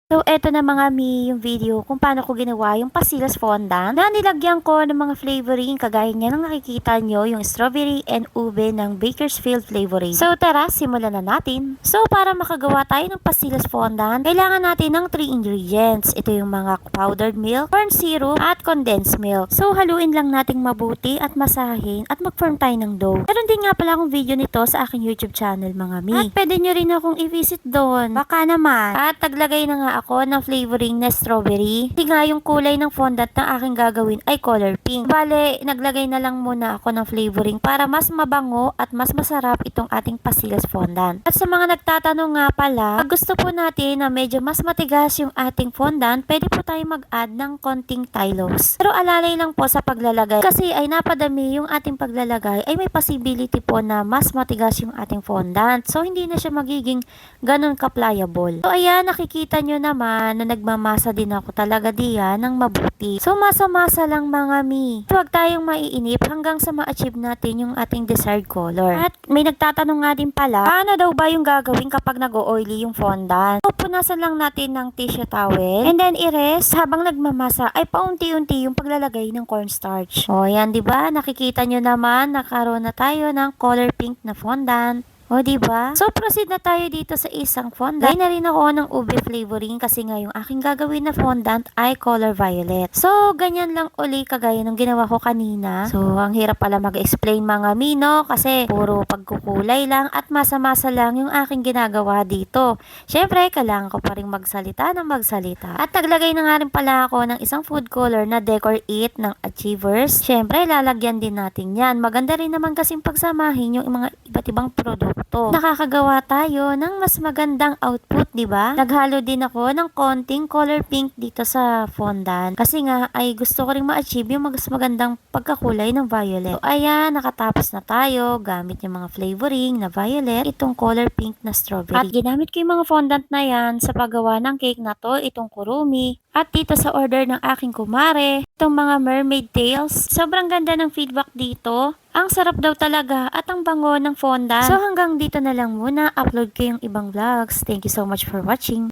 So, eto na mga mi yung video kung paano ko ginawa yung pasilas fondant na nilagyan ko ng mga flavoring kagaya niya ng nakikita nyo yung strawberry and ube ng Bakersfield flavoring. So, tara, simulan na natin. So, para makagawa tayo ng pasilas fondant, kailangan natin ng 3 ingredients. Ito yung mga powdered milk, corn syrup, at condensed milk. So, haluin lang nating mabuti at masahin at mag-form tayo ng dough. Meron din nga pala akong video nito sa aking YouTube channel mga mi. At pwede nyo rin akong i-visit doon. Baka naman. At taglagay na nga ako ng flavoring na strawberry. Hindi nga yung kulay ng fondant na aking gagawin ay color pink. Bale, naglagay na lang muna ako ng flavoring para mas mabango at mas masarap itong ating pasilas fondant. At sa mga nagtatanong nga pala, pag gusto po natin na medyo mas matigas yung ating fondant, pwede po tayo mag-add ng konting tylose. Pero alalay lang po sa paglalagay kasi ay napadami yung ating paglalagay ay may possibility po na mas matigas yung ating fondant. So, hindi na siya magiging ganun ka-pliable. So, ayan, nakikita nyo naman na nagmamasa din ako talaga diyan ng mabuti. So, masa-masa lang mga mi. Huwag tayong maiinip hanggang sa ma-achieve natin yung ating desired color. At may nagtatanong nga din pala, paano daw ba yung gagawin kapag nag-oily yung fondant? So, punasan lang natin ng tissue towel and then i-rest habang nagmamasa ay paunti-unti yung paglalagay ng cornstarch. O, yan, di ba? Nakikita nyo naman, nakaroon na tayo ng color pink na fondant. O, diba? So, proceed na tayo dito sa isang fondant. Lagay na rin ako ng ube flavoring kasi nga yung aking gagawin na fondant ay color violet. So, ganyan lang uli kagaya ng ginawa ko kanina. So, ang hirap pala mag-explain mga mino kasi puro pagkukulay lang at masa-masa lang yung aking ginagawa dito. Syempre, kailangan ko pa rin magsalita ng magsalita. At naglagay na nga rin pala ako ng isang food color na Decor It ng Achievers. Syempre, lalagyan din natin yan. Maganda rin naman kasing pagsamahin yung mga iba't ibang produkto. Nakakagawa tayo ng mas magandang output, di ba? Naghalo din ako ng konting color pink dito sa fondant kasi nga ay gusto ko ring ma-achieve yung mas magandang pagkakulay ng violet. So, ayan, nakatapos na tayo gamit yung mga flavoring na violet, itong color pink na strawberry. At ginamit ko yung mga fondant na yan sa paggawa ng cake na to, itong kurumi. At dito sa order ng aking kumare, itong mga mermaid tails. Sobrang ganda ng feedback dito. Ang sarap daw talaga at ang bango ng fondant. So hanggang dito na lang muna. Upload ko yung ibang vlogs. Thank you so much for watching.